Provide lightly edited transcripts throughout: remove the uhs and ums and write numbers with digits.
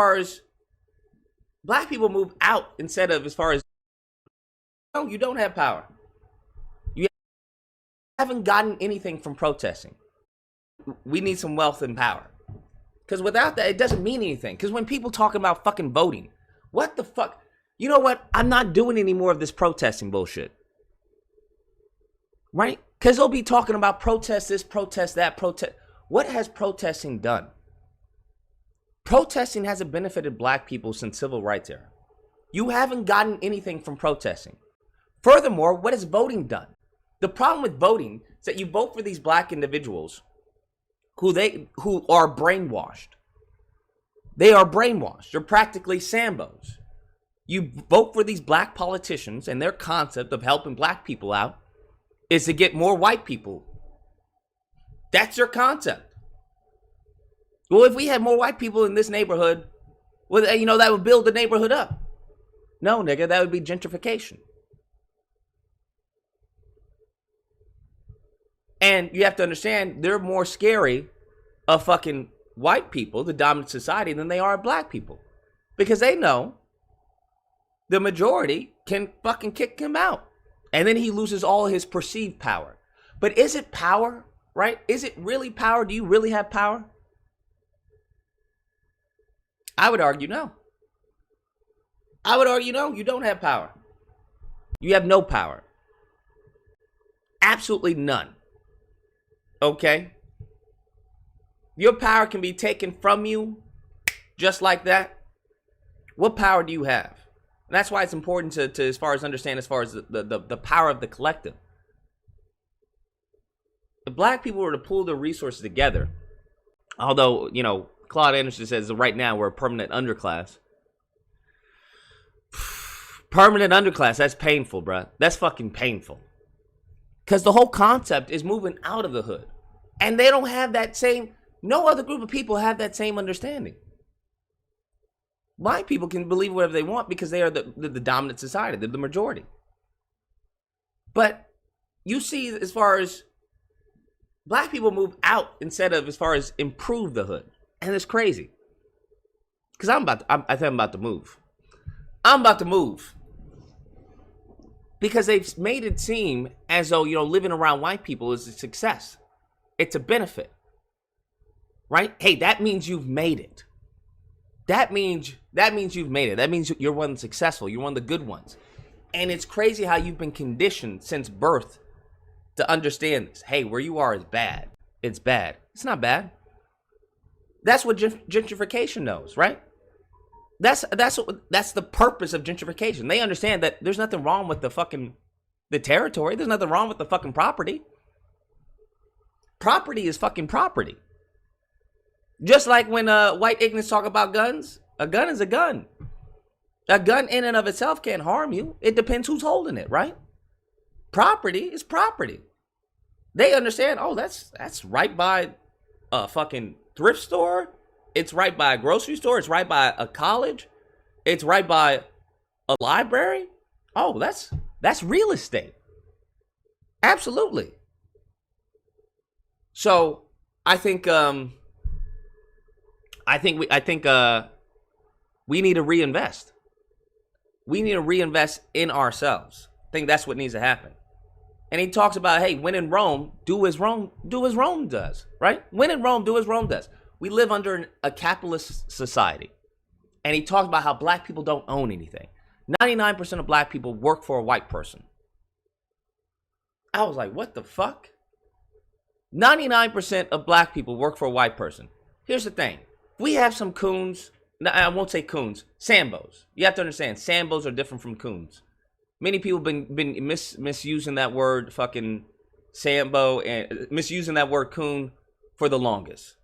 far as black people move out instead of as far as, no, you don't have power. You haven't gotten anything from protesting. We need some wealth and power. Because without that, it doesn't mean anything. Because when people talk about fucking voting, what the fuck? You know what? I'm not doing any more of this protesting bullshit. Right? Because they'll be talking about protest this, protest that, protest. What has protesting done? Protesting hasn't benefited black people since civil rights era. You haven't gotten anything from protesting. Furthermore, what has voting done? The problem with voting is that you vote for these black individuals who are brainwashed. They are brainwashed. They're practically Sambos. You vote for these black politicians, and their concept of helping black people out is to get more white people. That's their concept. Well, if we had more white people in this neighborhood, well, that would build the neighborhood up. No, nigga, that would be gentrification. And you have to understand, they're more scary of fucking white people, the dominant society, than they are black people. Because they know the majority can fucking kick him out. And then he loses all his perceived power. But is it power, right? Is it really power? Do you really have power? I would argue no. I would argue no, you don't have power. You have no power. Absolutely none. Okay? Your power can be taken from you just like that. What power do you have? And that's why it's important to as far as understand as far as the power of the collective. If black people were to pool their resources together, although, Claude Anderson says right now we're a permanent underclass. Permanent underclass, that's painful, bruh. That's fucking painful. Because the whole concept is moving out of the hood. And they don't have that same, no other group of people have that same understanding. White people can believe whatever they want because they are the dominant society. They're the majority. But you see, as far as black people move out instead of as far as improve the hood. And it's crazy. Because I think I'm about to move. I'm about to move. Because they've made it seem as though, living around white people is a success. It's a benefit. Right? Hey, that means you've made it. That means you've made it. That means you're one successful. You're one of the good ones. And it's crazy how you've been conditioned since birth to understand this. Hey, where you are is bad. It's bad. It's not bad. That's what gentrification knows, right? That's the purpose of gentrification. They understand that there's nothing wrong with the territory. There's nothing wrong with the fucking property. Property is fucking property. Just like when white ignorants talk about guns, a gun is a gun. A gun in and of itself can't harm you. It depends who's holding it, right? Property is property. They understand, that's right by a fucking thrift store. It's right by a grocery store. It's right by a college. It's right by a library. Oh, that's real estate. Absolutely. So I think we need to reinvest. We need to reinvest in ourselves. I think that's what needs to happen. And he talks about, hey, when in Rome, do as Rome does, right? When in Rome, do as Rome does. We live under a capitalist society. And he talks about how black people don't own anything. 99% of black people work for a white person. I was like, what the fuck? 99% of black people work for a white person. Here's the thing. We have some coons. I won't say coons. Sambos. You have to understand, Sambos are different from coons. Many people have been misusing that word fucking Sambo and misusing that word coon for the longest.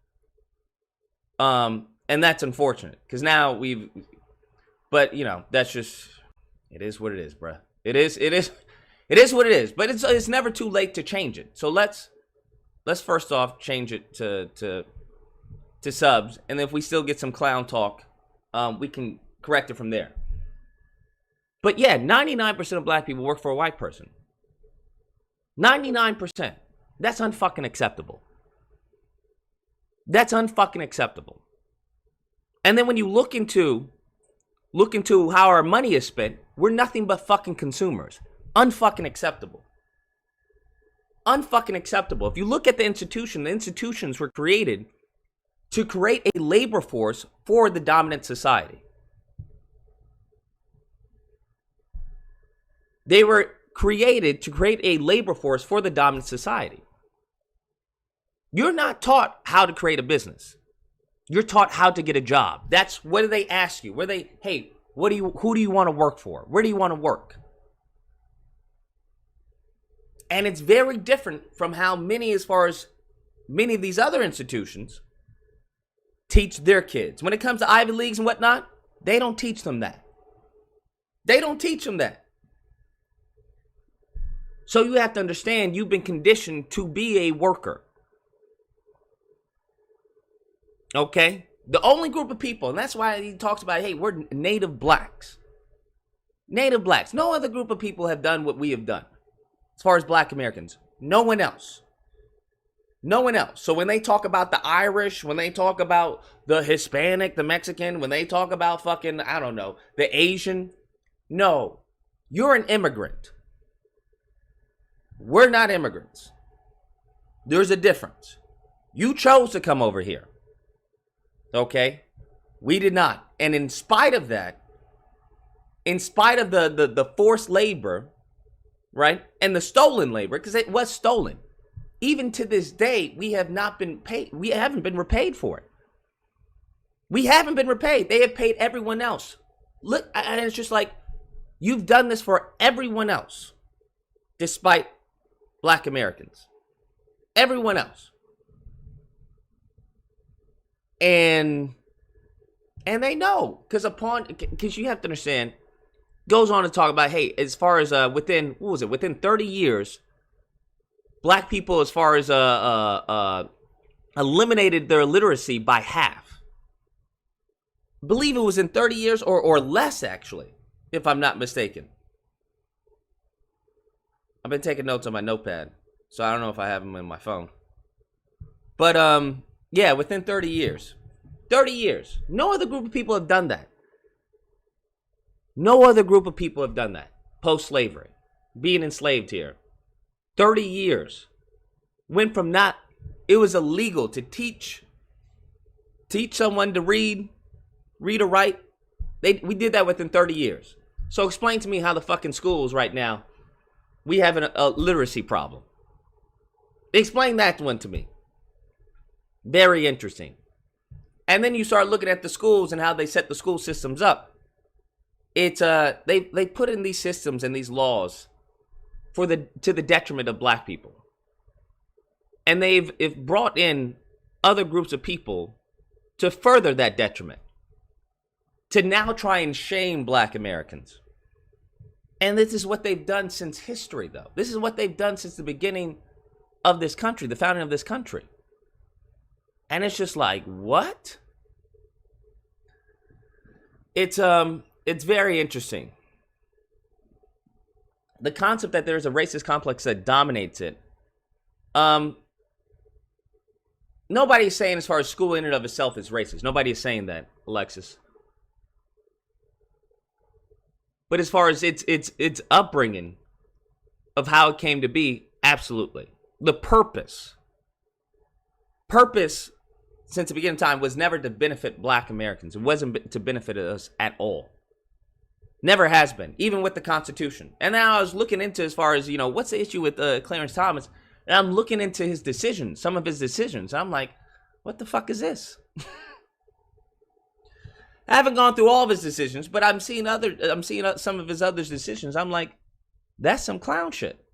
And that's unfortunate because now but that's just, it is what it is, bruh. It is what it is, but it's never too late to change it. So let's first off change it to subs. And if we still get some clown talk, we can correct it from there. But yeah, 99% of black people work for a white person. 99%. That's unfucking acceptable. That's unfucking acceptable. And then when you look into how our money is spent, we're nothing but fucking consumers. Unfucking acceptable. Unfucking acceptable. If you look at the institutions were created to create a labor force for the dominant society. They were created to create a labor force for the dominant society. You're not taught how to create a business. You're taught how to get a job. That's what do they ask you? Hey, who do you want to work for? Where do you want to work? And it's very different from how many of these other institutions teach their kids. When it comes to Ivy Leagues and whatnot, they don't teach them that. They don't teach them that. So you have to understand, you've been conditioned to be a worker. Okay? The only group of people, and that's why he talks about, hey, we're native blacks. Native blacks. No other group of people have done what we have done. As far as black Americans. No one else. No one else. So when they talk about the Irish, when they talk about the Hispanic, the Mexican, when they talk about fucking, I don't know, the Asian. No. You're an immigrant. We're not immigrants. There's a difference. You chose to come over here. Okay? We did not. And in spite of that, in spite of the forced labor, right? And the stolen labor, because it was stolen. Even to this day, we have not been paid. We haven't been repaid for it. We haven't been repaid. They have paid everyone else. Look, and it's just like, you've done this for everyone else, despite black Americans. Everyone else. And they know, because you have to understand, goes on to talk about, hey, as far as within 30 years, black people, as far as eliminated their literacy by half. I believe it was in 30 years or less, actually, if I'm not mistaken. I've been taking notes on my notepad, so I don't know if I have them in my phone. But yeah, within 30 years. 30 years. No other group of people have done that. No other group of people have done that. Post-slavery. Being enslaved here. 30 years. Went from it was illegal to teach someone to read or write. We did that within 30 years. So explain to me how the fucking schools right now, we have a literacy problem. Explain that one to me. Very interesting. And then you start looking at the schools and how they set the school systems up. It's they put in these systems and these laws to the detriment of black people. And they've brought in other groups of people to further that detriment. To now try and shame black Americans. And this is what they've done since history, though. This is what they've done since the beginning of this country, the founding of this country. And it's just like, what? It's very interesting. The concept that there's a racist complex that dominates it. Nobody's saying as far as school in and of itself is racist. Nobody is saying that, Alexis. But as far as its upbringing of how it came to be, absolutely. The purpose since the beginning of time was never to benefit black Americans. It wasn't to benefit us at all. Never has been, even with the Constitution. And now I was looking into as far as, what's the issue with Clarence Thomas? And I'm looking into his decisions, some of his decisions. I'm like, what the fuck is this? I haven't gone through all of his decisions, but I'm seeing some of his other decisions. I'm like, that's some clown shit.